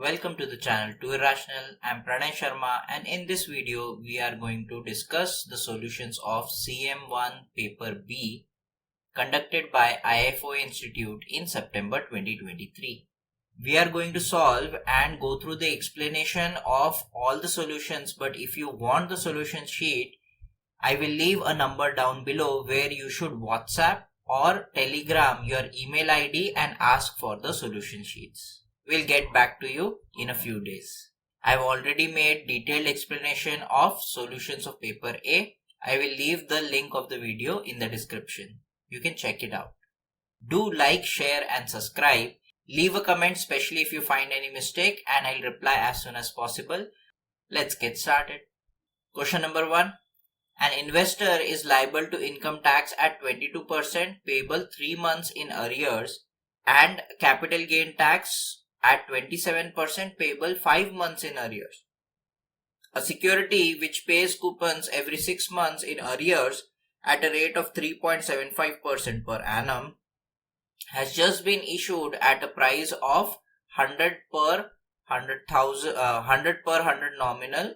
Welcome to the channel Too Irrational. I'm Pranay Sharma, and in this video we are going to discuss the solutions of CM1 paper B conducted by IFoA Institute in September 2023. We are going to solve and go through the explanation of all the solutions, but if you want the solution sheet, I will leave a number down below where you should WhatsApp or Telegram your email ID and ask for the solution sheets. We'll get back to you in a few days. I've already made detailed explanation of solutions of paper A. I will leave the link of the video in the description. You can check it out. Do like, share and subscribe. Leave a comment, especially if you find any mistake, and I'll reply as soon as possible. Let's get started. Question number 1. An investor is liable to income tax at 22% payable 3 months in arrears and capital gain tax at 27% payable 5 months in arrears. A security which pays coupons every 6 months in arrears at a rate of 3.75% per annum has just been issued at a price of 100 per 100 nominal.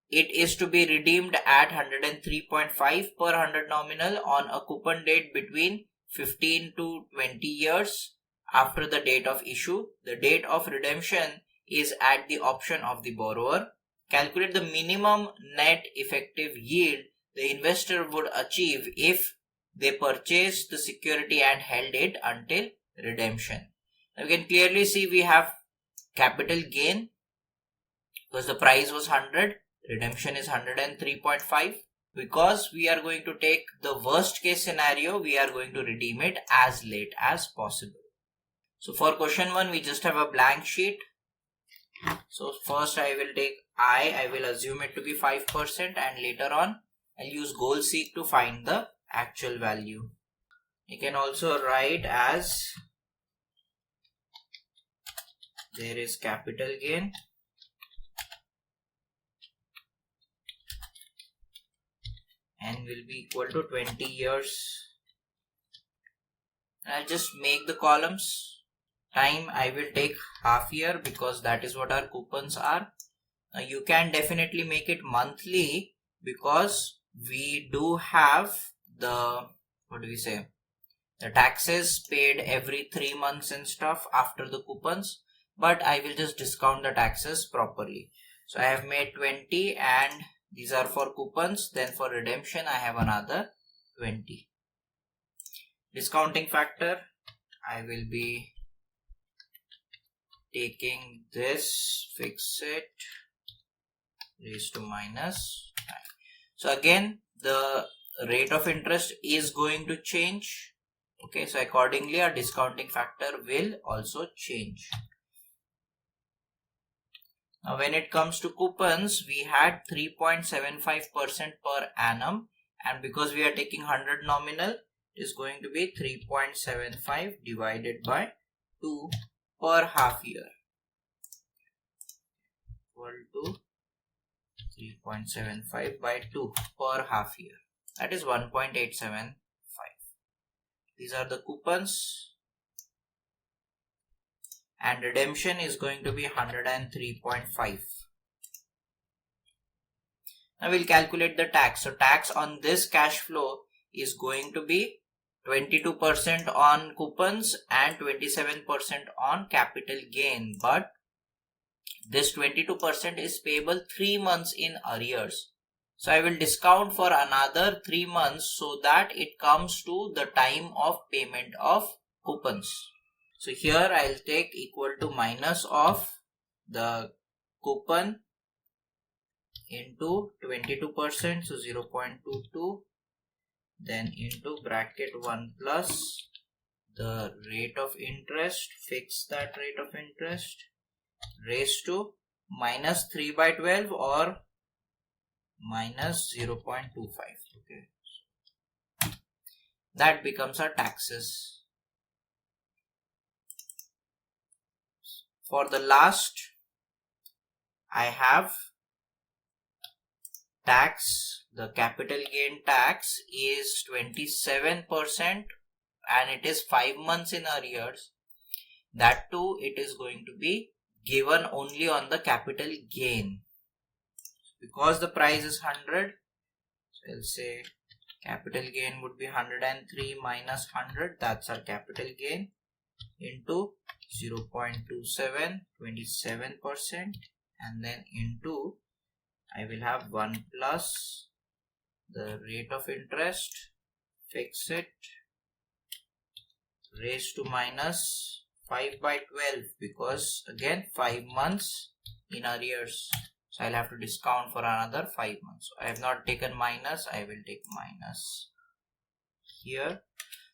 It is to be redeemed at 103.5 per 100 nominal on a coupon date between 15 to 20 years after the date of issue. The date of redemption is at the option of the borrower. Calculate the minimum net effective yield the investor would achieve if they purchased the security and held it until redemption. Now you can clearly see we have capital gain because the price was 100. Redemption is 103.5. Because we are going to take the worst case scenario, we are going to redeem it as late as possible. So for question 1, we just have a blank sheet. So first I will take I will assume it to be 5%, and later on I'll use goal seek to find the actual value. You can also write as there is capital gain and will be equal to 20 years. I'll just make the columns. Time I will take half year because that is what our coupons are. Now you can definitely make it monthly because we do have the the taxes paid every 3 months and stuff after the coupons, but I will just discount the taxes properly. So I have made 20 and these are for coupons. Then for redemption, I have another 20. Discounting factor, I will be taking this, fix it, raised to minus 9. So again, the rate of interest is going to change. Okay, so accordingly, our discounting factor will also change. Now, when it comes to coupons, we had 3.75% per annum, and because we are taking 100 nominal, it is going to be 3.75 divided by 2 per half year, equal to 3.75 by 2 per half year. That is 1.875. These are the coupons. And redemption is going to be 103.5. Now we'll calculate the tax. So tax on this cash flow is going to be 22% on coupons and 27% on capital gain. But this 22% is payable 3 months in arrears. So I will discount for another 3 months so that it comes to the time of payment of coupons. So here I'll take equal to minus of the coupon into 22%, so 0.22, then into bracket 1 plus the rate of interest, fix that rate of interest, raised to minus 3 by 12 or minus 0.25. Okay, that becomes our taxes. For the last, I have tax. The capital gain tax is 27% and it is 5 months in arrears. That too, it is going to be given only on the capital gain. Because the price is 100, so I'll say capital gain would be 103 minus 100, that's our capital gain, into 0.27, 27%, and then into, I will have 1 plus the rate of interest, fix it, raised to minus 5 by 12, because again 5 months in arrears. So I'll have to discount for another 5 months. So I have not taken minus, I will take minus here,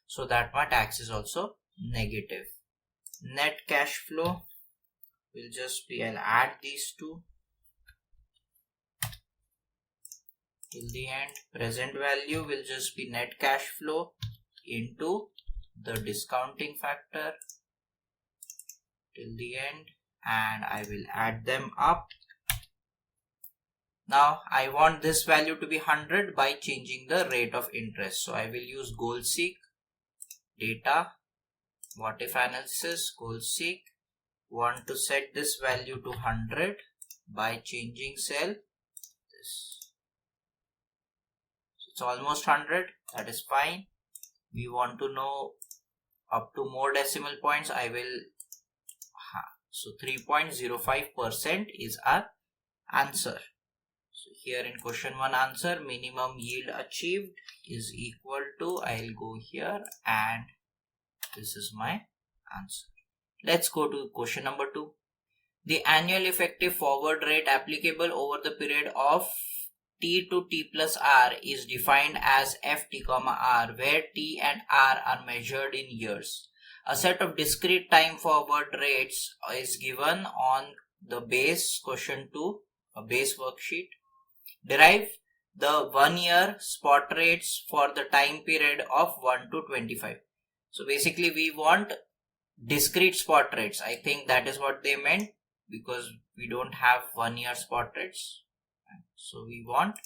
so that my tax is also negative. Net cash flow will just be, I'll add these two till the end. Present value will just be net cash flow into the discounting factor till the end, and I will add them up. Now I want this value to be 100 by changing the rate of interest. So I will use goal seek, data, what if analysis, goal seek, want to set this value to 100 by changing cell this. So it's almost 100, that is fine. We want to know up to more decimal points, I will, so 3.05% is our answer. So here in question 1 answer, minimum yield achieved is equal to, I'll go here and this is my answer. Let's go to question number 2. The annual effective forward rate applicable over the period of T to T plus R is defined as FT, R, where T and R are measured in years. A set of discrete time forward rates is given on the base question 2, a base worksheet. Derive the 1 year spot rates for the time period of 1 to 25. So basically we want discrete spot rates. I think that is what they meant, because we don't have 1 year spot rates. So we want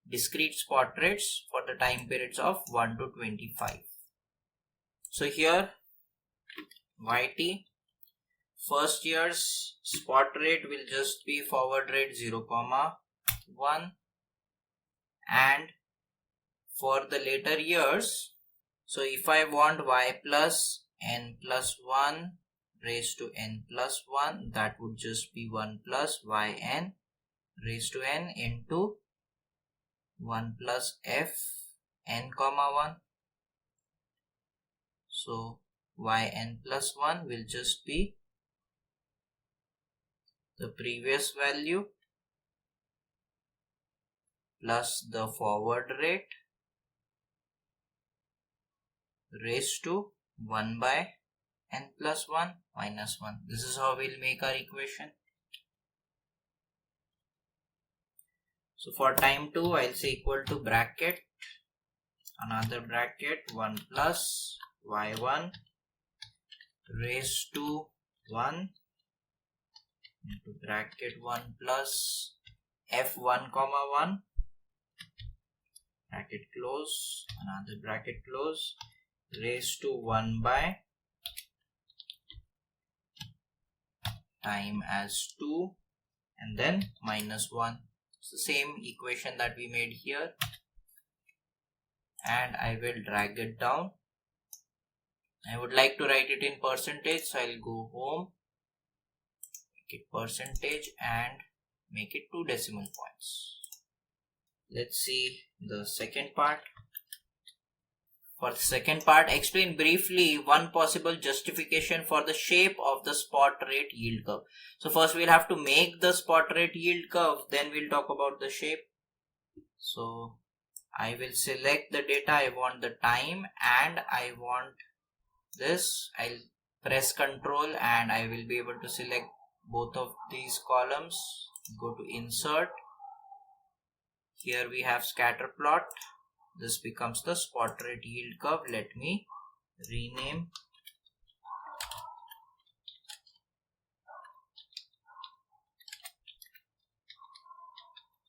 discrete spot rates for the time periods of 1 to 25. So here YT, first year's spot rate will just be forward rate 0,1, and for the later years, so if I want y plus n plus 1 raised to n plus 1, that would just be 1 plus yn raised to n into 1 plus f n comma 1. So yn plus 1 will just be the previous value plus the forward rate raised to 1 by n plus 1 minus 1. This is how we'll make our equation. So for time 2, I'll say equal to bracket, another bracket, 1 plus y1 raised to 1 into bracket 1 plus f1 comma 1, bracket close, another bracket close, raised to 1 by time as 2 and then minus 1. It's the same equation that we made here, and I will drag it down. I would like to write it in percentage, so I'll go home, make it percentage and make it 2 decimal points. Let's see the second part. For the second part, explain briefly one possible justification for the shape of the spot rate yield curve. So first we'll have to make the spot rate yield curve, then we'll talk about the shape. So I will select the data, I want the time and I want this. I'll press Ctrl and I will be able to select both of these columns. Go to insert. Here we have scatter plot. This becomes the spot rate yield curve. Let me rename.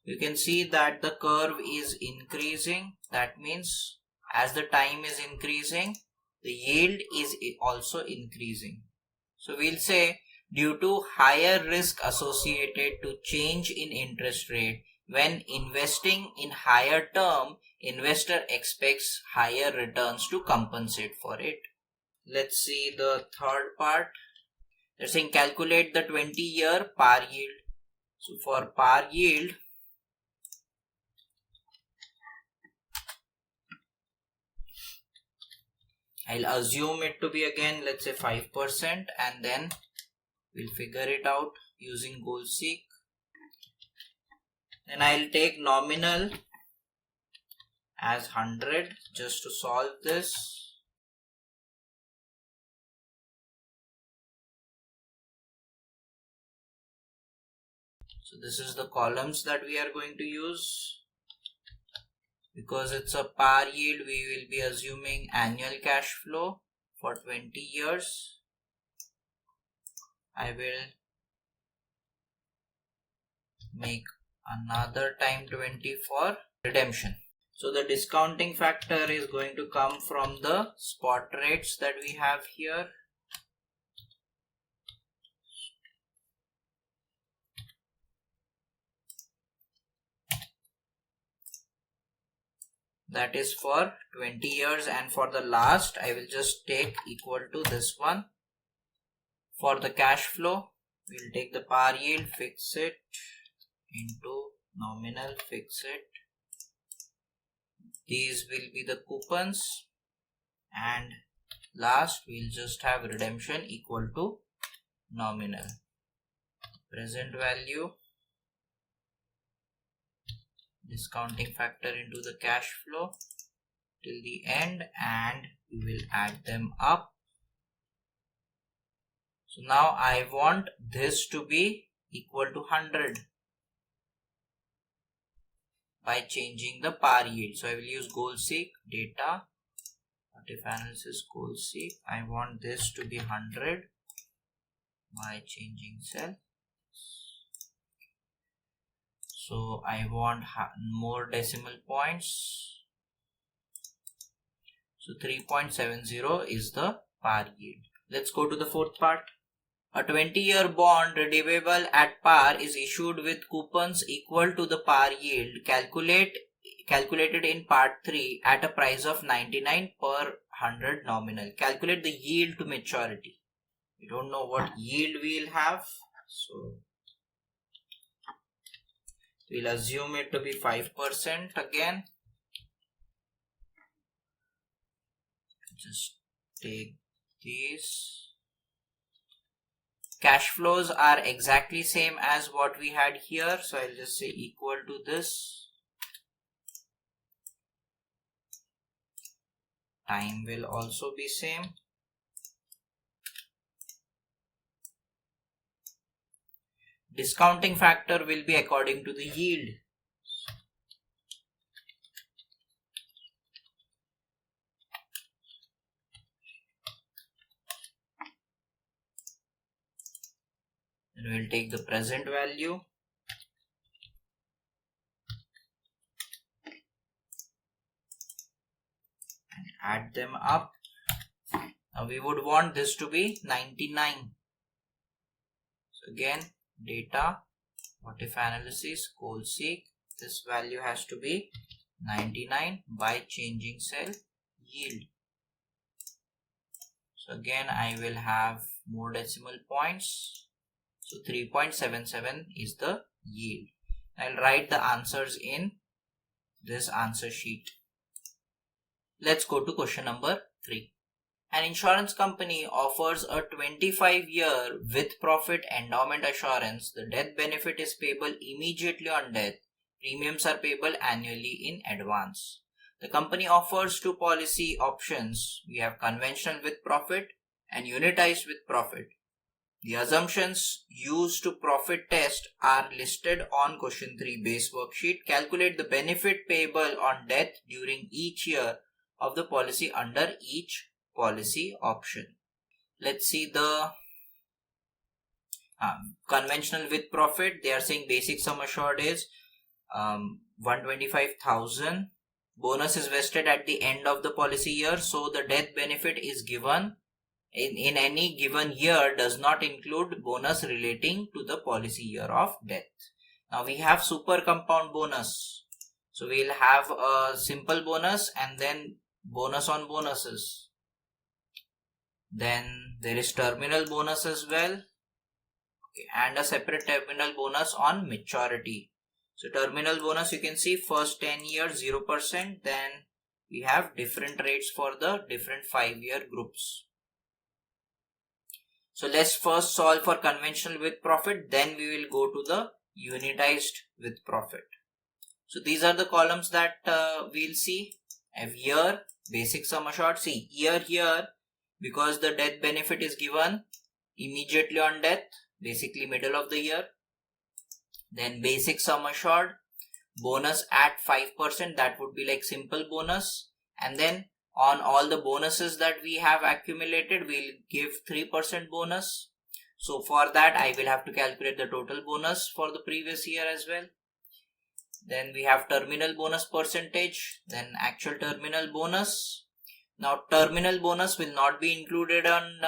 You can see that the curve is increasing. That means as the time is increasing, the yield is also increasing. So we'll say Due to higher risk associated to change in interest rate, when investing in higher term, investor expects higher returns to compensate for it. Let's see the third part. They're saying calculate the 20-year par yield. So for par yield, I'll assume it to be again, let's say 5%, and then we'll figure it out using goal seek. Then I'll take nominal as 100 just to solve this. So this is the columns that we are going to use. Because it's a par yield, we will be assuming annual cash flow for 20 years. I will make another time 20 for redemption. So the discounting factor is going to come from the spot rates that we have here. That is for 20 years, and for the last I will just take equal to this one. For the cash flow, we'll take the par yield, fix it into nominal, fix it. These will be the coupons, and last we'll just have redemption equal to nominal. Present value, discounting factor into the cash flow till the end, and we will add them up. So now I want this to be equal to 100 by changing the par yield. So I will use goal seek data, what if analysis goal seek. I want this to be 100 by changing cell. So I want more decimal points. So 3.70 is the par yield. Let's go to the fourth part. A 20-year bond redeemable at par is issued with coupons equal to the par yield calculated in part 3 at a price of 99 per 100 nominal. Calculate the yield to maturity. We don't know what yield we'll have, so we'll assume it to be 5% again. Just take these. Cash flows are exactly same as what we had here, so I'll just say equal to this. Time will also be same. Discounting factor will be according to the yield. Then we'll take the present value and add them up. Now we would want this to be 99. So again, data, what if analysis, goal seek, this value has to be 99 by changing cell yield. So again, I will have more decimal points. So 3.77 is the yield. I'll write the answers in this answer sheet. Let's go to question number 3. An insurance company offers a 25-year with profit endowment assurance. The death benefit is payable immediately on death. Premiums are payable annually in advance. The company offers 2 policy options. We have conventional with profit and unitized with profit. The assumptions used to profit test are listed on question 3 base worksheet. Calculate the benefit payable on death during each year of the policy under each policy option. Let's see the conventional with profit. They are saying basic sum assured is 125,000. Bonus is vested at the end of the policy year, so the death benefit is given in any given year does not include bonus relating to the policy year of death. Now we have super compound bonus. So we'll have a simple bonus and then bonus on bonuses. Then there is terminal bonus as well. Okay, and a separate terminal bonus on maturity. So terminal bonus, you can see first 10 years 0%. Then we have different rates for the different 5-year groups. So let's first solve for conventional with profit. Then we will go to the unitized with profit. So these are the columns that we'll see. Have year, basic sum assured. See year here, because the death benefit is given immediately on death, basically middle of the year. Then basic sum assured, bonus at 5%, that would be like simple bonus. And then on all the bonuses that we have accumulated, we'll give 3% bonus. So for that, I will have to calculate the total bonus for the previous year as well. Then we have terminal bonus percentage, then actual terminal bonus. Now terminal bonus will not be included on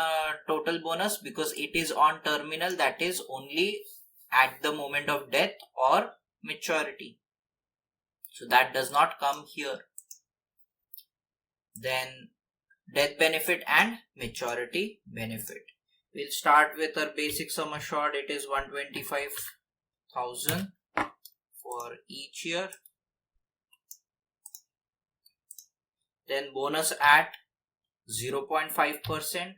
total bonus because it is on terminal, that is only at the moment of death or maturity. So that does not come here. Then death benefit and maturity benefit. We'll start with our basic sum assured. It is 125,000 for each year. Then bonus at 0.5%.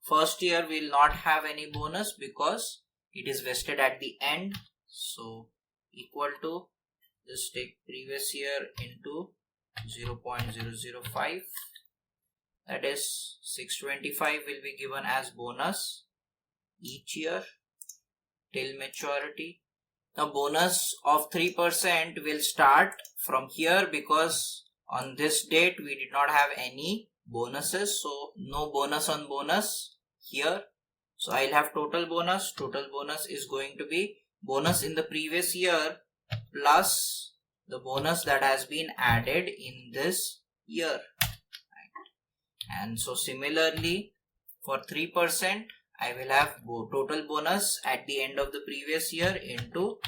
First year will not have any bonus because it is vested at the end. So equal to, just take previous year into 0.005. That is 625 will be given as bonus each year till maturity. Now bonus of 3% will start from here because on this date we did not have any bonuses, so no bonus on bonus here. So I'll have total bonus. Total bonus is going to be bonus in the previous year plus the bonus that has been added in this year. And so similarly for 3%, I will have total bonus at the end of the previous year into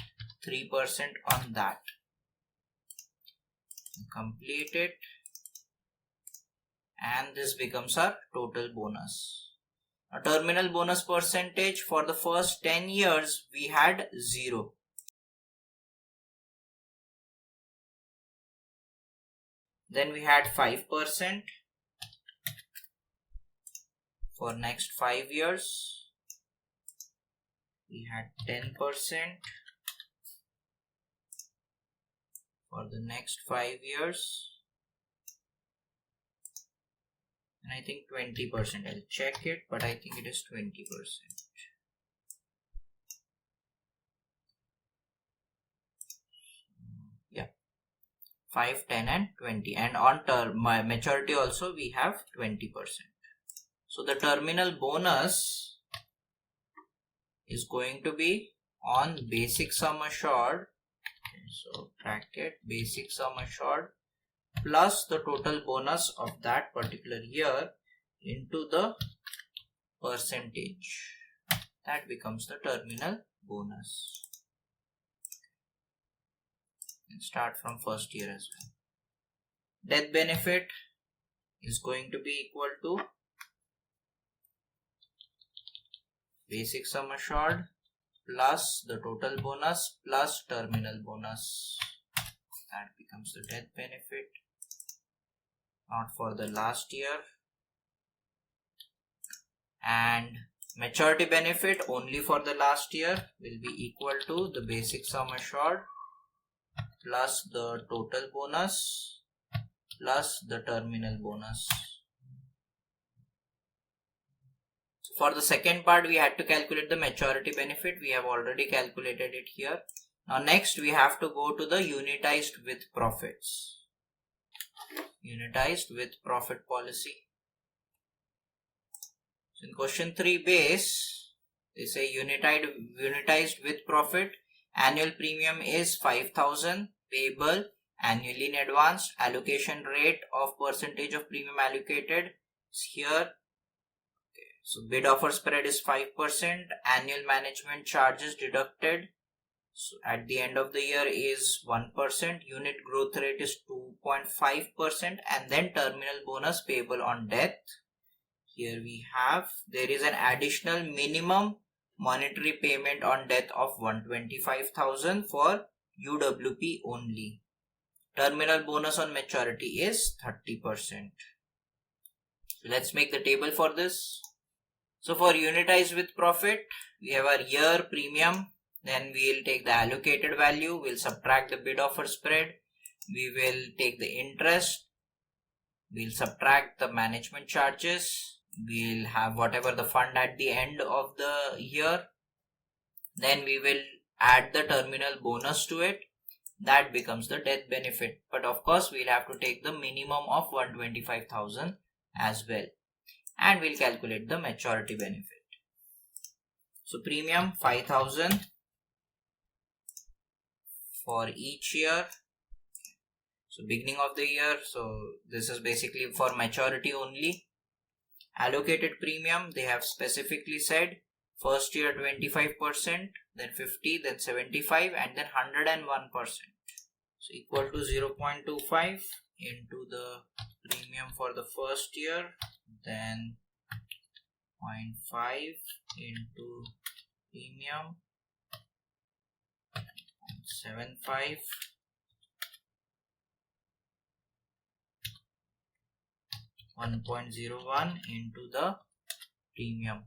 3% on that. Complete it, and this becomes our total bonus. A terminal bonus percentage for the first 10 years we had 0. Then we had 5% for next 5 years. We had 10% for the next 5 years. And I think 20%. I'll check it, but I think it is 20%. Yeah, 5, 10 and 20. And on maturity also we have 20%. So the terminal bonus is going to be on basic sum assured. So bracket basic sum assured plus the total bonus of that particular year into the percentage. That becomes the terminal bonus. And start from first year as well. Death benefit is going to be equal to basic sum assured plus the total bonus plus terminal bonus. That becomes the death benefit, not for the last year. And maturity benefit only for the last year will be equal to the basic sum assured plus the total bonus plus the terminal bonus. For the second part, we had to calculate the maturity benefit. We have already calculated it here. Now next we have to go to the unitized with profits. Unitized with profit policy. So in question 3 base, they say unitized with profit. Annual premium is 5,000 payable annually in advance. Allocation rate of percentage of premium allocated is here. So bid offer spread is 5%, annual management charges deducted. So at the end of the year is 1%, unit growth rate is 2.5%, and then terminal bonus payable on death. Here we have, there is an additional minimum monetary payment on death of 125,000 for UWP only. Terminal bonus on maturity is 30%. Let's make the table for this. So for unitized with profit, we have our year premium. Then we will take the allocated value. We'll subtract the bid offer spread. We will take the interest. We'll subtract the management charges. We'll have whatever the fund at the end of the year. Then we will add the terminal bonus to it. That becomes the death benefit. But of course, we'll have to take the minimum of 125,000 as well. And we'll calculate the maturity benefit. So premium 5,000 for each year. So beginning of the year, so this is basically for maturity only. Allocated premium, they have specifically said first year 25%, then 50, then 75, and then 101%. So equal to 0.25 into the premium for the first year, then 0.5 into premium, 0.75 1.01 into the premium.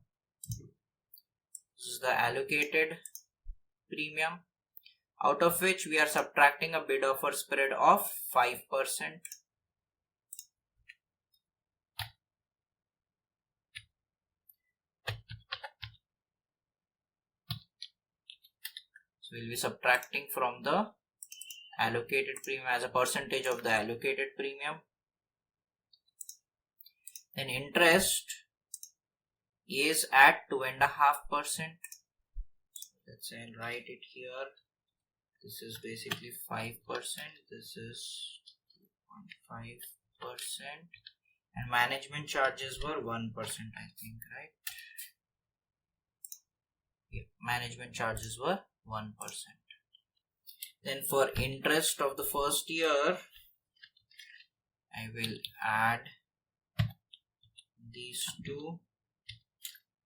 This is the allocated premium, out of which we are subtracting a bid offer spread of 5%. So we'll be subtracting from the allocated premium as a percentage of the allocated premium. Then interest is at 2.5%. Let's say I'll write it here. This is basically 5%. This is 2.5%. And management charges were 1%, I think, right? Yeah, management charges were 1%. Then for interest of the first year, I will add these two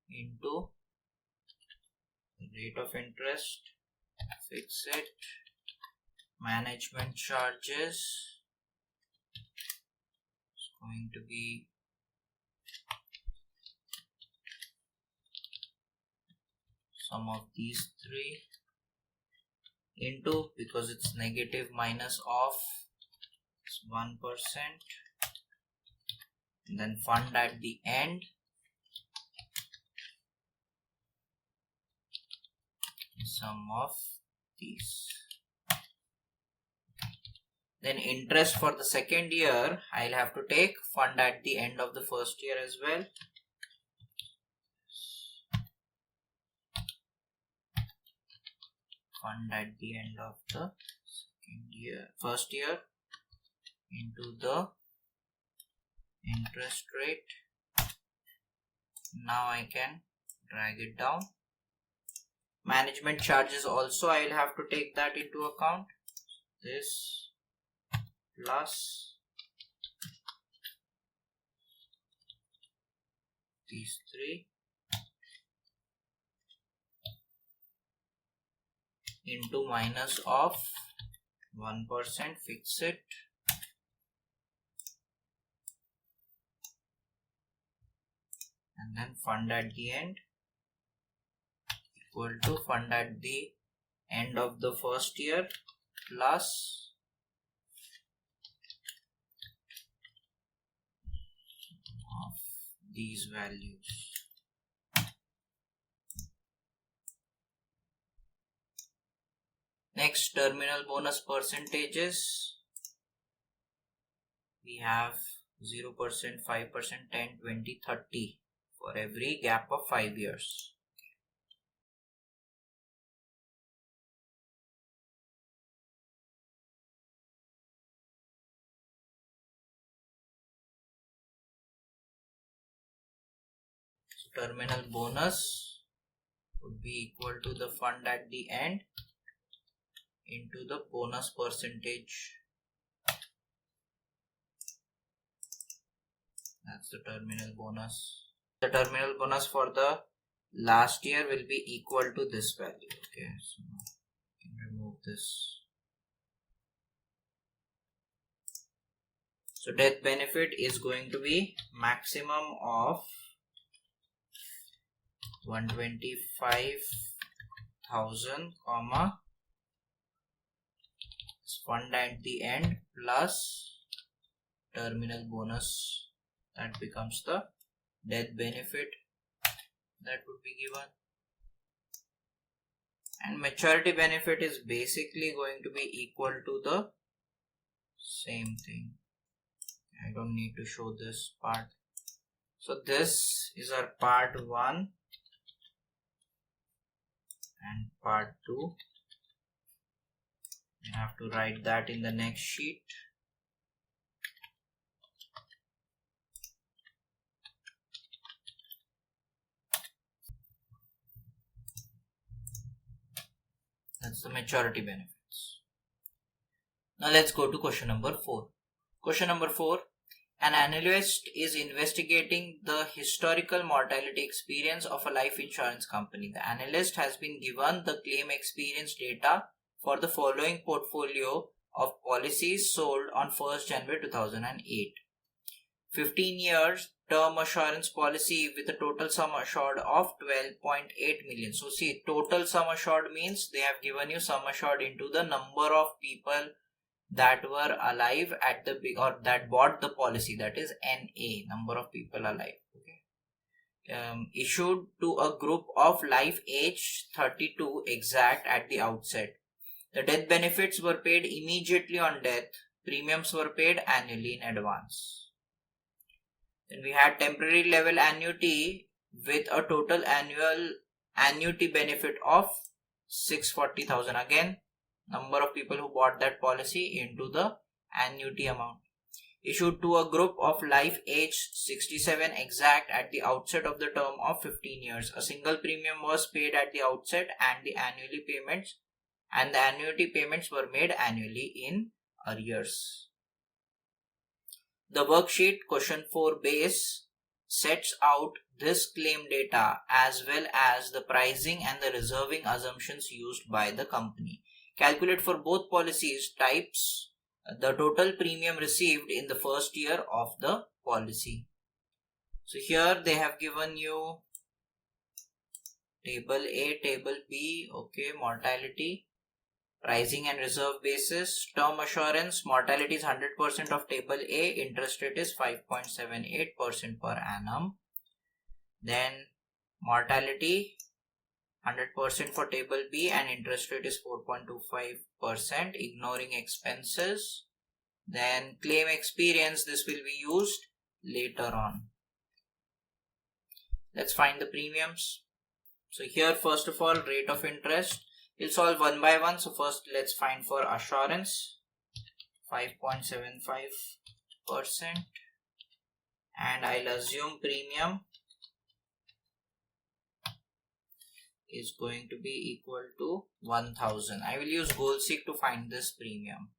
into the rate of interest, fix it, management charges is going to be sum of these three into, because it's negative minus of 1%, and then fund at the end, sum of these. Then interest for the second year, I'll have to take fund at the end of the first year as well. Fund at the end of the first year into the interest rate. Now I can drag it down. Management charges also I'll have to take that into account. This plus these three into minus of 1%, fix it, and then fund at the end equal to fund at the end of the first year plus of these values. Next, terminal bonus percentages. We have 0%, 5%, 10, 20, 30 for every gap of 5 years. terminal bonus would be equal to the fund at the end into the bonus percentage. That's the terminal bonus. The terminal bonus for the last year will be equal to this value. Okay, so I can remove this. So death benefit is going to be maximum of 125,000 comma fund at the end plus terminal bonus. That becomes the death benefit that would be given. And maturity benefit is basically going to be equal to the same thing. I don't need to show this part. So this is our part 1 and part 2. I have to write that in the next sheet. That's the maturity benefits. Now let's go to question number 4. Question number 4. An analyst is investigating the historical mortality experience of a life insurance company. The analyst has been given the claim experience data for the following portfolio of policies sold on 1st January 2008. 15 years term assurance policy with a total sum assured of 12.8 million. So see, total sum assured means they have given you sum assured into the number of people that were alive at the or that bought the policy, that is NA, number of people alive. Okay. Issued to a group of life age 32 exact at the outset. The death benefits were paid immediately on death. Premiums were paid annually in advance. Then we had temporary level annuity with a total annual annuity benefit of 640,000. Again, number of people who bought that policy into the annuity amount. Issued to a group of life age 67 exact at the outset of the term of 15 years. A single premium was paid at the outset and the annuity payments were made annually in arrears. The worksheet question 4 base sets out this claim data as well as the pricing and the reserving assumptions used by the company. Calculate for both policies types the total premium received in the first year of the policy. So here they have given you table A, table B, okay, mortality, pricing and reserve basis, term assurance, mortality is 100% of table A, interest rate is 5.78% per annum. Then mortality 100% for table B and interest rate is 4.25%, ignoring expenses. Then claim experience, this will be used later on. Let's find the premiums. So here first of all, rate of interest. We'll solve one by one. So first let's find for assurance, 5.75%, and I'll assume premium is going to be equal to 1000. I will use GoalSeek to find this premium.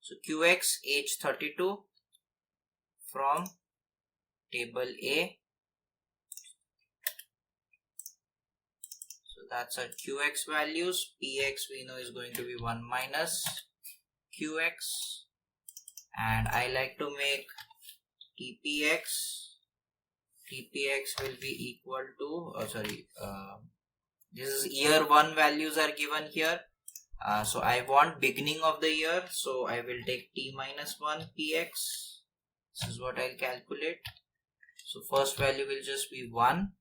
So QX age 32 from table A. That's our QX values. PX we know is going to be 1 minus QX. And I like to make TPX. TPX will be equal to, this is year 1 values are given here. So I want beginning of the year. So I will take T minus 1 PX. This is what I'll calculate. So first value will just be 1.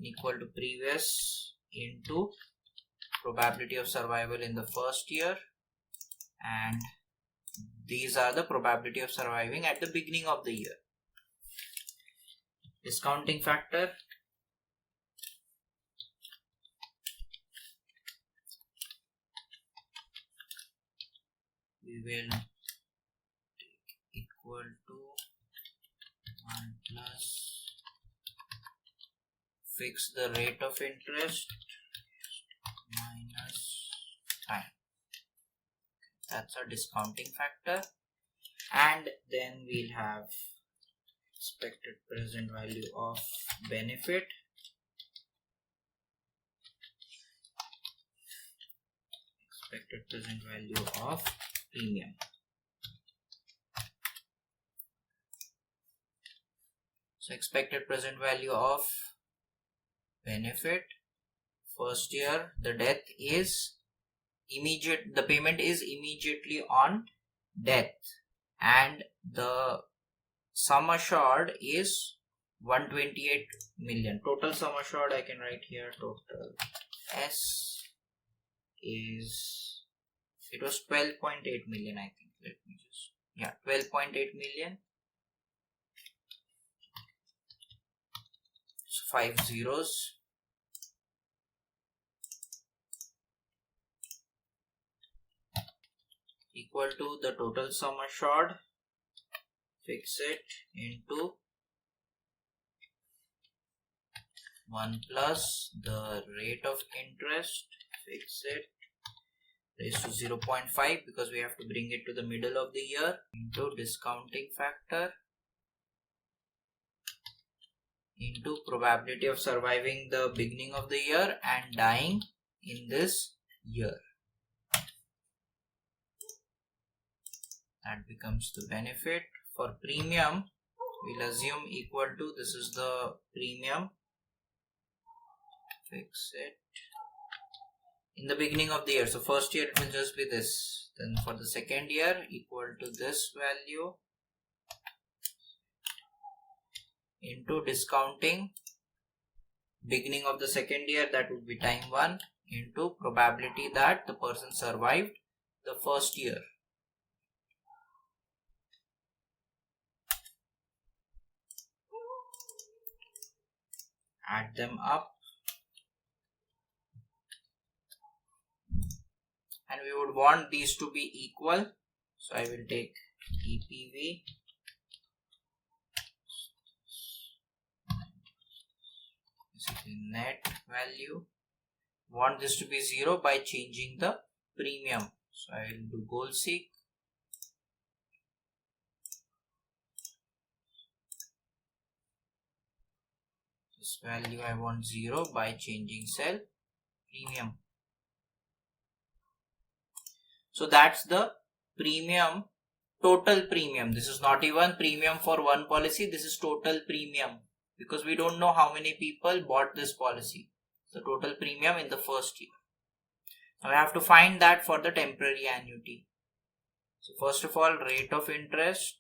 Equal to previous into probability of survival in the first year, and these are the probability of surviving at the beginning of the year. Discounting factor, we will take equal to 1 plus fix the rate of interest minus time. That's our discounting factor. And then we'll have expected present value of benefit expected present value of premium. So expected present value of benefit, first year, the death is immediate, the payment is immediately on death, and the sum assured is 128 million. Total sum assured I can write here, total S is, it was 12.8 million I think. Let me just, yeah, 12.8 million. So 5 zeros. Equal to the total sum assured, fix it, into 1 plus the rate of interest, fix it, raised to 0.5 because we have to bring it to the middle of the year, into discounting factor, into probability of surviving the beginning of the year and dying in this year. That becomes the benefit. For premium, we'll assume equal to, this is the premium, fix it, in the beginning of the year. So first year it will just be this. Then for the second year, equal to this value, into discounting, beginning of the second year, that would be time 1, into probability that the person survived the first year. Add them up, and we would want these to be equal. So I will take EPV net value. Want this to be 0 by changing the premium. So I will do goal seek. This value I want 0 by changing cell premium. So that's the premium, total premium. This is not even premium for one policy, this is total premium, because we don't know how many people bought this policy. The total premium in the first year. Now I have to find that for the temporary annuity. So first of all, rate of interest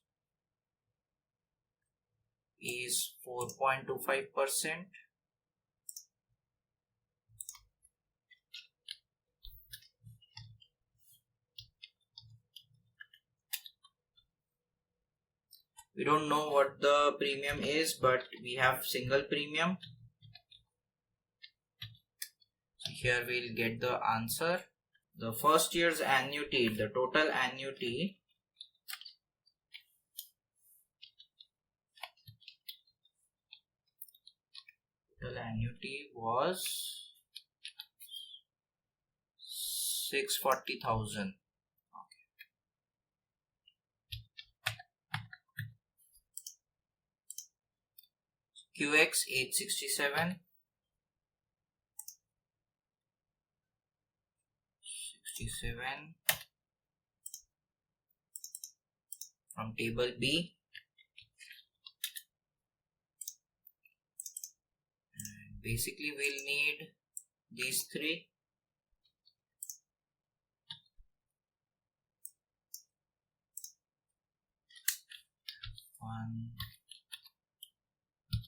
is 4.25%. We don't know what the premium is, but we have single premium. So here we'll get the answer. The first year's annuity, the total annuity, was 640,000. QX 867, 67 from table B, and basically we'll need these three.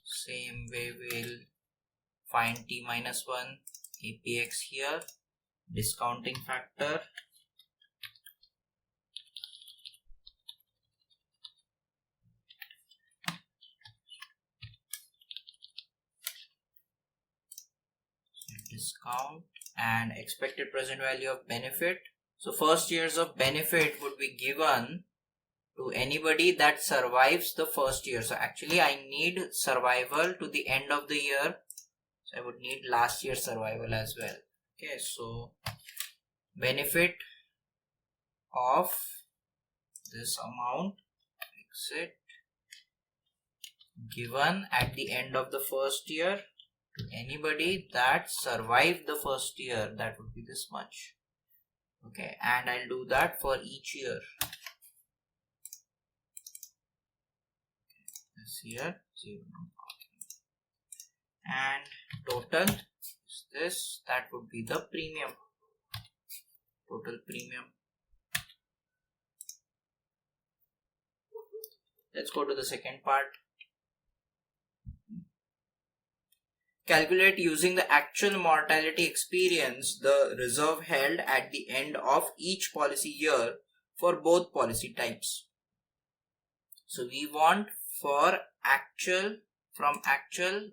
Same way we'll find T minus 1 APX here, discounting factor, discount, and expected present value of benefit. So first years of benefit would be given to anybody that survives the first year. So actually I need survival to the end of the year. So I would need last year's survival as well. Okay, so benefit of this amount exit given at the end of the first year to anybody that survived the first year, that would be this much. Okay, and I'll do that for each year. This year 0. And total is this, that would be the premium, total premium. Let's go to the second part. Calculate using the actual mortality experience the reserve held at the end of each policy year for both policy types. So we want for actual, from actual,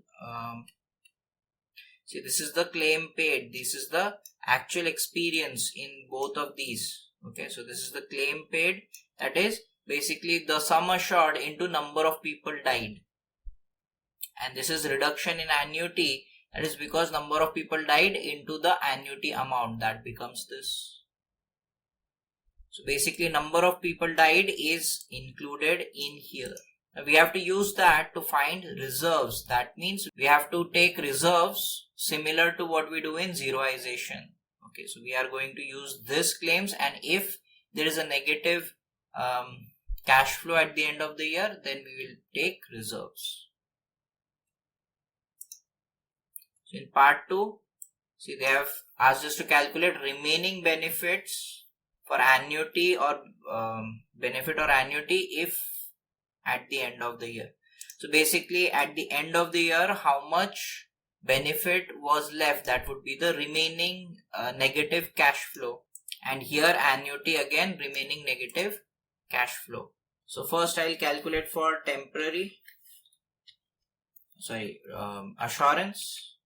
see, this is the claim paid, this is the actual experience in both of these. Okay, so this is the claim paid, that is basically the sum assured into number of people died. And this is reduction in annuity, that is because number of people died into the annuity amount, that becomes this. So basically number of people died is included in here. Now we have to use that to find reserves. That means we have to take reserves similar to what we do in zeroization. Okay, so we are going to use this claims, and if there is a negative cash flow at the end of the year, then we will take reserves. So in part 2, see, they have asked us to calculate remaining benefits for annuity or benefit or annuity if at the end of the year. So basically at the end of the year, how much benefit was left, that would be the remaining negative cash flow. And here annuity again, remaining negative cash flow. So first I'll calculate for temporary, assurance.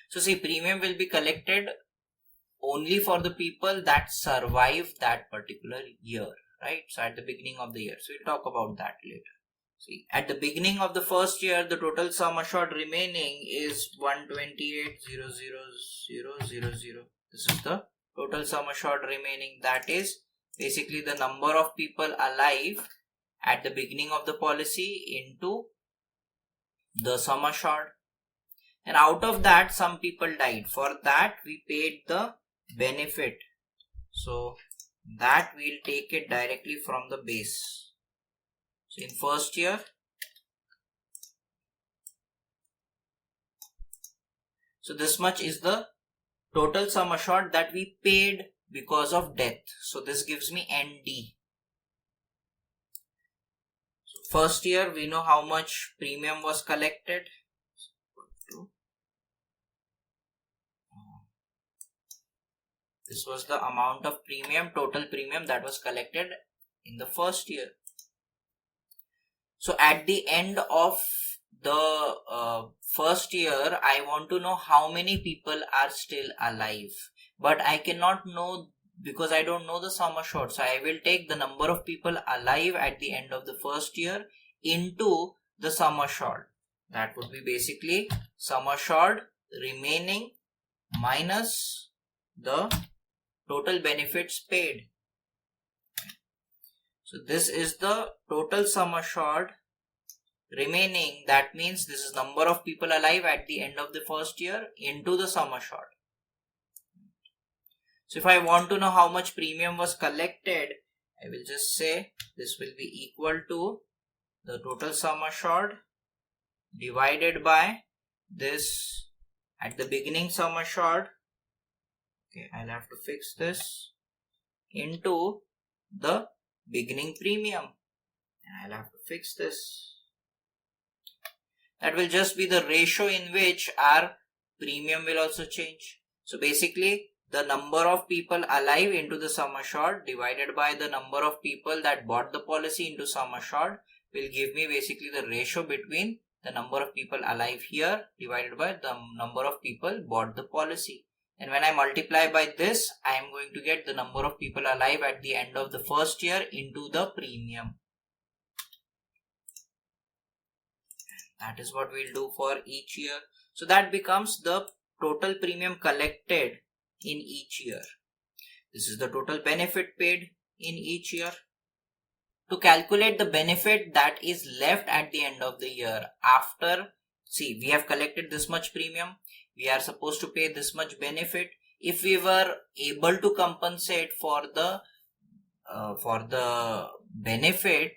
So see, premium will be collected only for the people that survive that particular year, right? So at the beginning of the year. So we'll talk about that later. See, at the beginning of the first year, the total sum assured remaining is 128,000,000. This is the total sum assured remaining. That is basically the number of people alive at the beginning of the policy into the sum assured. And out of that, some people died. For that, we paid the benefit. So that we'll take it directly from the base. So in first year, so this much is the total sum assured that we paid because of death. So this gives me ND. So first year, we know how much premium was collected. This was the amount of premium, total premium that was collected in the first year. So at the end of the first year, I want to know how many people are still alive. But I cannot know because I don't know the sum assured. So I will take the number of people alive at the end of the first year into the sum assured. That would be basically sum assured remaining minus the total benefits paid. So this is the total sum assured remaining. That means this is number of people alive at the end of the first year into the sum assured. So if I want to know how much premium was collected, I will just say this will be equal to the total sum assured divided by this at the beginning sum assured. Okay, I'll have to fix this into the beginning premium. I'll have to fix this. That will just be the ratio in which our premium will also change. So basically, the number of people alive into the sum assured divided by the number of people that bought the policy into sum assured will give me basically the ratio between the number of people alive here divided by the number of people bought the policy. And when I multiply by this, I am going to get the number of people alive at the end of the first year into the premium. That is what we'll do for each year. So that becomes the total premium collected in each year. This is the total benefit paid in each year. To calculate the benefit that is left at the end of the year after, see, we have collected this much premium, we are supposed to pay this much benefit. If we were able to compensate for the benefit,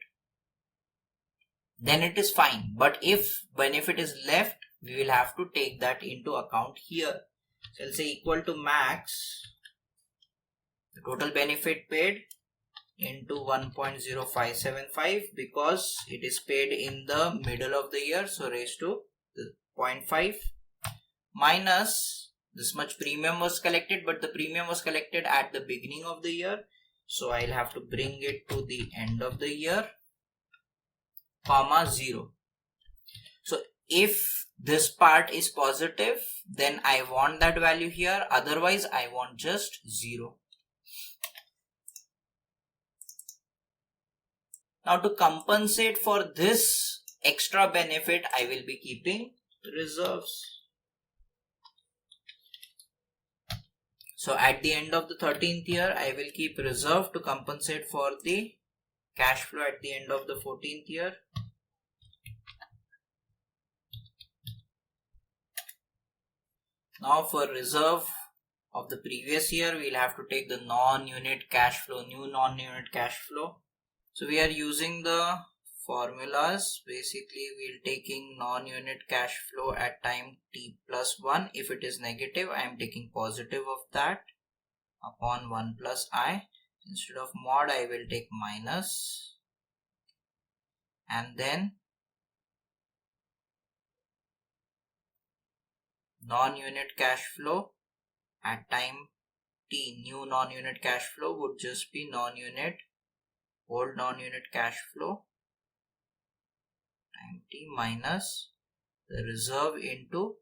then it is fine. But if benefit is left, we will have to take that into account here. So I'll say equal to max the total benefit paid into 1.0575, because it is paid in the middle of the year, so raised to 0.5, minus this much premium was collected, but the premium was collected at the beginning of the year, so I'll have to bring it to the end of the year, comma 0. So if this part is positive, then I want that value here, otherwise I want just 0. Now to compensate for this extra benefit, I will be keeping reserves. So at the end of the 13th year, I will keep reserve to compensate for the cash flow at the end of the 14th year. Now for reserve of the previous year, we'll have to take the non-unit cash flow, new non-unit cash flow. So we are using the formulas. Basically, we're taking non-unit cash flow at time t plus 1. If it is negative, I am taking positive of that upon 1 plus I. Instead of mod, I will take minus. And then non-unit cash flow at time t, new non-unit cash flow would just be non-unit, old non-unit cash flow time t minus the reserve into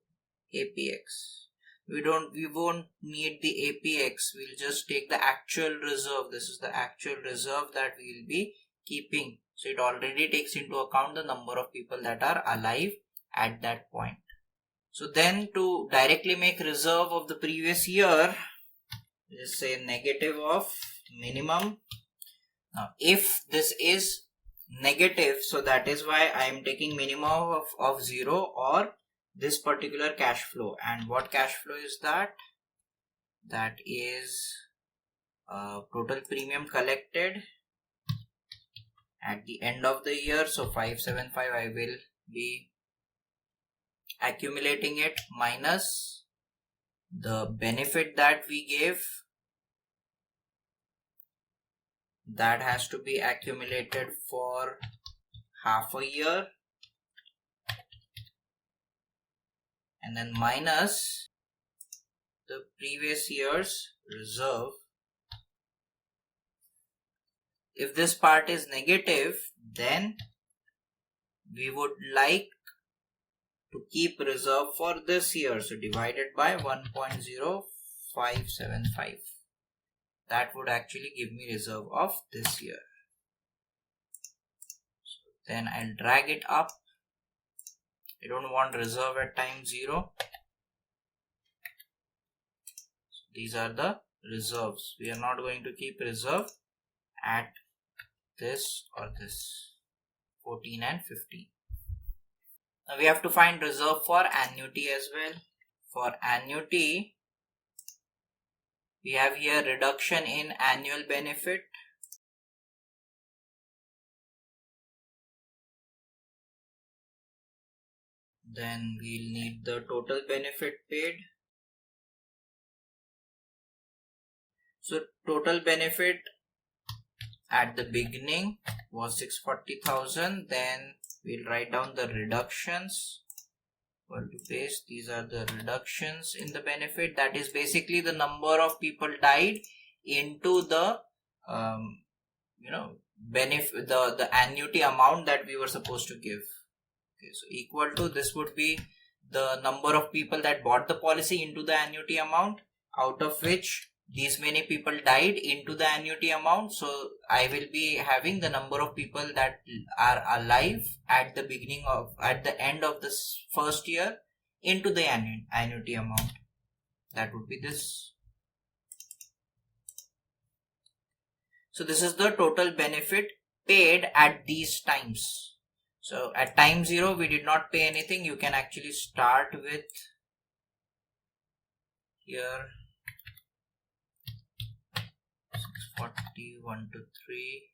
APX. We won't need the APX, we'll just take the actual reserve. This is the actual reserve that we will be keeping. So it already takes into account the number of people that are alive at that point. So then to directly make reserve of the previous year, just say negative of minimum. Now if this is negative, so that is why I am taking minimum of 0 or this particular cash flow. And what cash flow is that? That is total premium collected at the end of the year. So 575 I will be accumulating it minus the benefit that we gave. That has to be accumulated for half a year, and then minus the previous year's reserve. If this part is negative, then we would like to keep reserve for this year, so divided by 1.0575. That would actually give me reserve of this year. So then I'll drag it up. I don't want reserve at time 0. So these are the reserves. We are not going to keep reserve at this or this, 14 and 15. Now we have to find reserve for annuity as well. For annuity, we have here reduction in annual benefit. Then we'll need the total benefit paid. So total benefit at the beginning was 640,000. Then we'll write down the reductions. Equal to base. These are the reductions in the benefit. That is basically the number of people died into the benefit, the annuity amount that we were supposed to give. Okay, so equal to, this would be the number of people that bought the policy into the annuity amount, out of which these many people died into the annuity amount. So I will be having the number of people that are alive at the end of this first year into the annuity amount. That would be this. So this is the total benefit paid at these times. So at time 0 we did not pay anything. You can actually start with here 640, 1 to 3.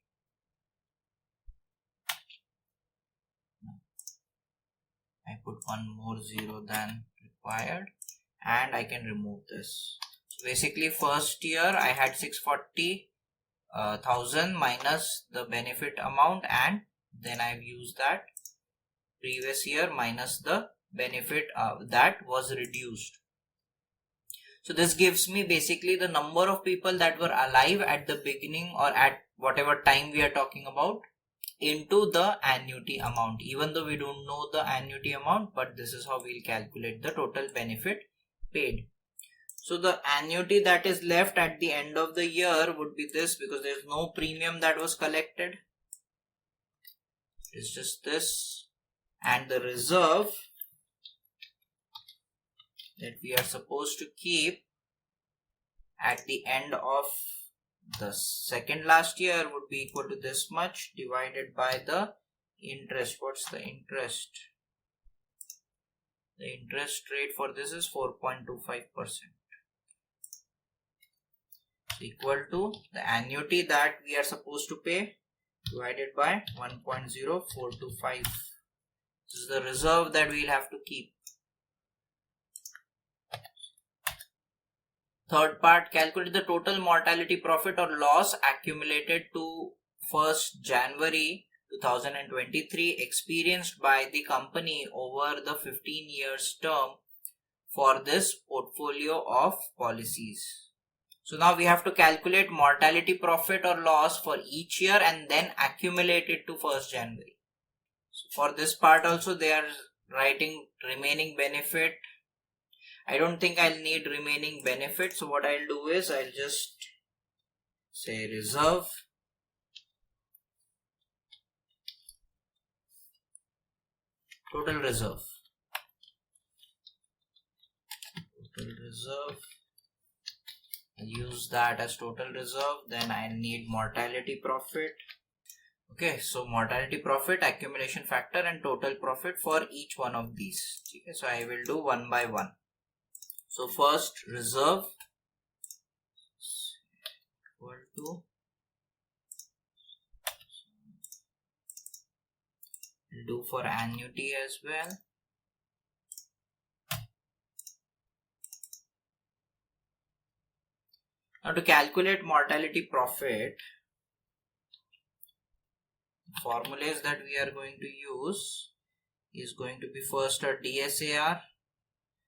I put one more 0 than required and I can remove this. So basically first year I had 640,000 minus the benefit amount, and then I've used that previous year minus the benefit that was reduced. So this gives me basically the number of people that were alive at the beginning or at whatever time we are talking about into the annuity amount, even though we don't know the annuity amount, but this is how we'll calculate the total benefit paid. So the annuity that is left at the end of the year would be this, because there's no premium that was collected. It's just this, and the reserve that we are supposed to keep at the end of the second last year would be equal to this much divided by the interest. What's the interest? The interest rate for this is 4.25%. Equal to the annuity that we are supposed to pay divided by 1.0425. This is the reserve that we'll have to keep. Third part, calculate the total mortality profit or loss accumulated to 1st January 2023 experienced by the company over the 15 years term for this portfolio of policies. So now we have to calculate mortality profit or loss for each year and then accumulate it to 1st January. So for this part also they are writing remaining benefit. I don't think I'll need remaining benefit. So what I'll do is I'll just say reserve total reserve. I'll use that as total reserve. Then I need mortality profit. Okay, so mortality profit, accumulation factor, and total profit for each one of these. Okay, so I will do one by one. So first reserve equal to do for annuity as well. Now to calculate mortality profit, the formulas that we are going to use is going to be first a DSAR.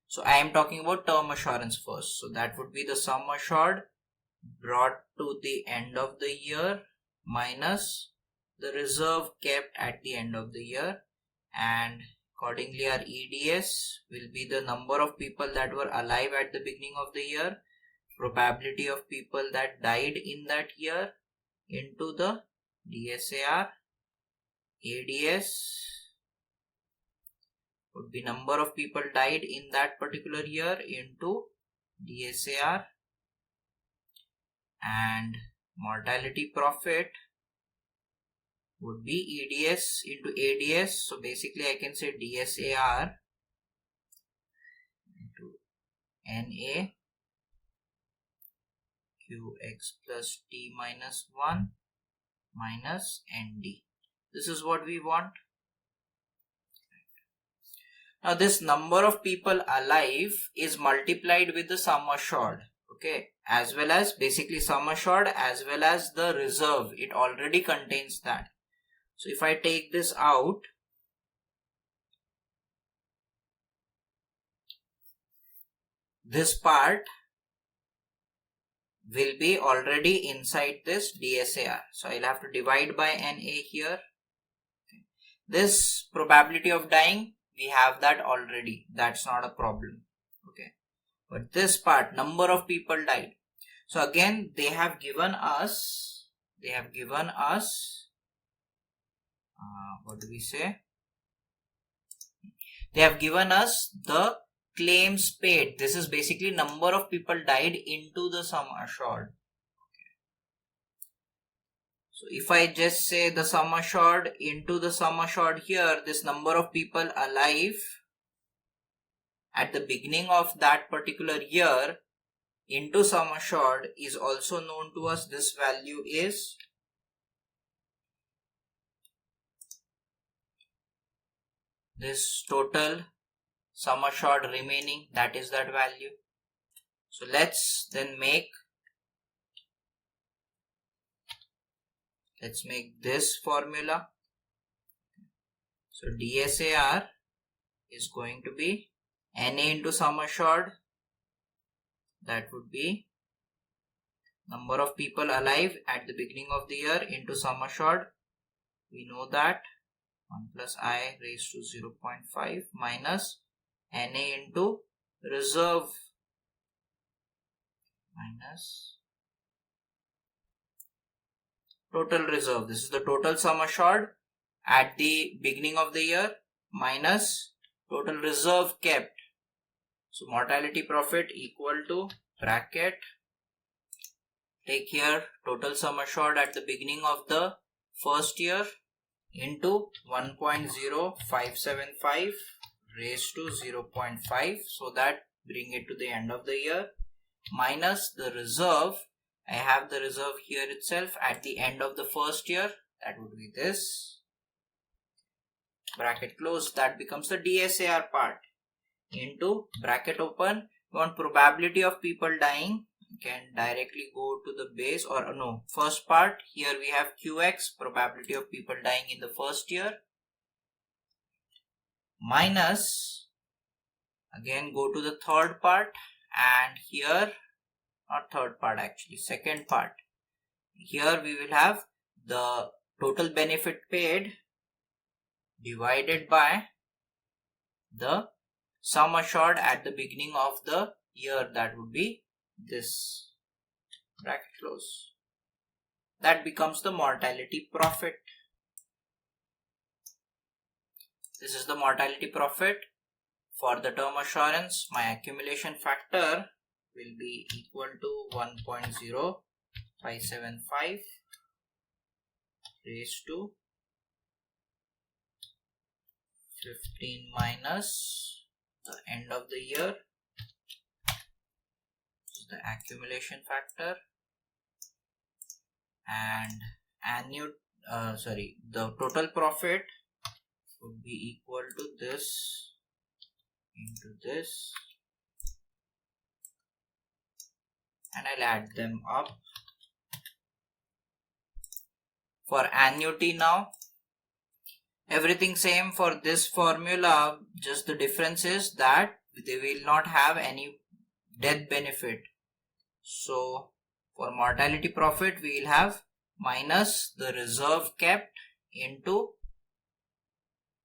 So I am talking about term assurance first. So that would be the sum assured brought to the end of the year minus the reserve kept at the end of the year, and accordingly our EDS will be the number of people that were alive at the beginning of the year, probability of people that died in that year into the DSAR. ADS would be number of people died in that particular year into DSAR, and mortality profit would be EDS into ADS. So basically I can say DSAR into NA QX plus T minus 1 minus ND. This is what we want. Now this number of people alive is multiplied with the sum assured, okay, as well as basically sum assured as well as the reserve. It already contains that. So if I take this out, this part will be already inside this DSAR. So I'll have to divide by NA here. This probability of dying, we have that already. That's not a problem. Okay. But this part, number of people died. So again, they have given us, what do we say? They have given us the claims paid. This is basically number of people died into the sum assured. So if I just say the sum assured into the sum assured here, this number of people alive at the beginning of that particular year into sum assured is also known to us. This value is this total sum assured remaining, that is that value. So let's make this formula. So DSAR is going to be NA into sum assured, that would be number of people alive at the beginning of the year into sum assured. We know that 1 plus I raised to 0.5 minus NA into reserve minus total reserve. This is the total sum assured at the beginning of the year minus total reserve kept. So mortality profit equal to bracket, take here total sum assured at the beginning of the first year into 1.0575 raised to 0.5, so that bring it to the end of the year, minus the reserve. I have the reserve here itself at the end of the first year, that would be this, bracket close. That becomes the DSAR part, into bracket open. We want probability of people dying, you can directly go to the base, or no, first part here we have QX, probability of people dying in the first year, minus, again go to the third part, and here, not third part actually, second part, here we will have the total benefit paid divided by the sum assured at the beginning of the year, that would be this, bracket close. That becomes the mortality profit. This is the mortality profit for the term assurance. My accumulation factor will be equal to 1.0575 raised to 15 minus the end of the year, the accumulation factor, and the total profit would be equal to this into this, and I'll add them up. For annuity now, everything same for this formula, just the difference is that they will not have any death benefit. So for mortality profit we will have minus the reserve kept into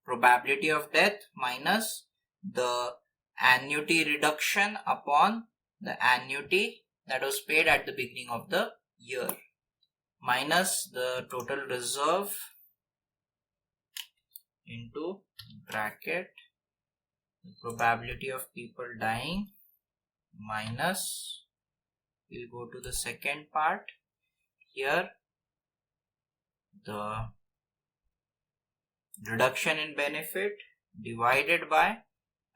probability of death minus the annuity reduction upon the annuity that was paid at the beginning of the year, minus the total reserve into bracket the probability of people dying, minus, we'll go to the second part, here the reduction in benefit divided by,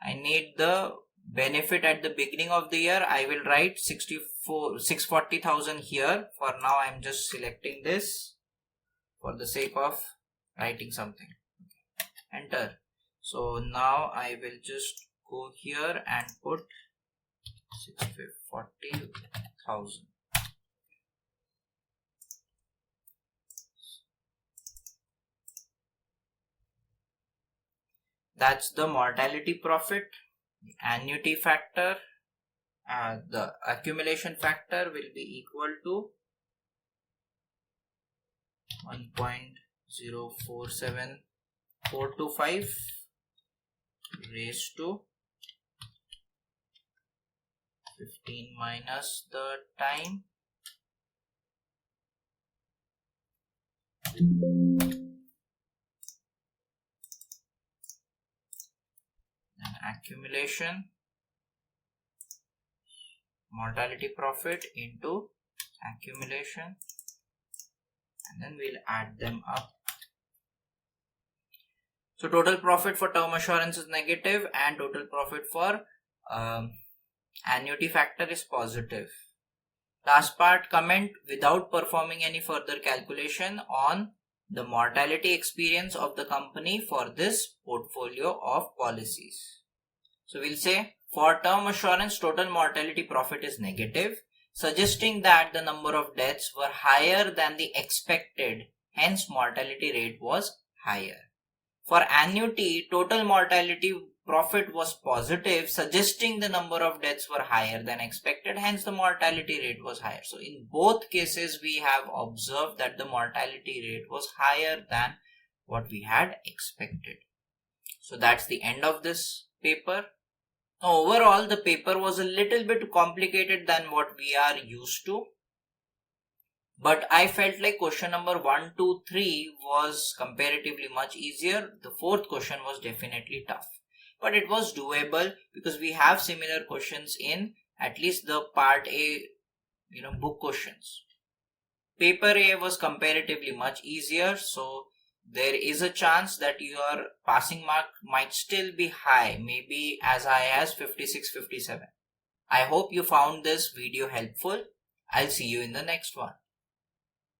I need the benefit at the beginning of the year, I will write 640,000 here. For now I am just selecting this for the sake of writing something. Enter. So now I will just go here and put 640,000. That's the mortality profit. The annuity factor, the accumulation factor will be equal to 1.047425 raised to 15 minus the time, and accumulation mortality profit into accumulation, and then we'll add them up. So total profit for term assurance is negative and total profit for annuity factor is positive. Last part, comment without performing any further calculation on the mortality experience of the company for this portfolio of policies. So we'll say for term assurance, total mortality profit is negative, suggesting that the number of deaths were higher than the expected, hence mortality rate was higher. For annuity, total mortality profit was positive, suggesting the number of deaths were higher than expected, hence the mortality rate was higher. So in both cases, we have observed that the mortality rate was higher than what we had expected. So that's the end of this paper. Now, overall, the paper was a little bit complicated than what we are used to. But I felt like question number 1, 2, 3 was comparatively much easier. The fourth question was definitely tough. But it was doable because we have similar questions in at least the part A, book questions. Paper A was comparatively much easier. So there is a chance that your passing mark might still be high, maybe as high as 56, 57. I hope you found this video helpful. I'll see you in the next one.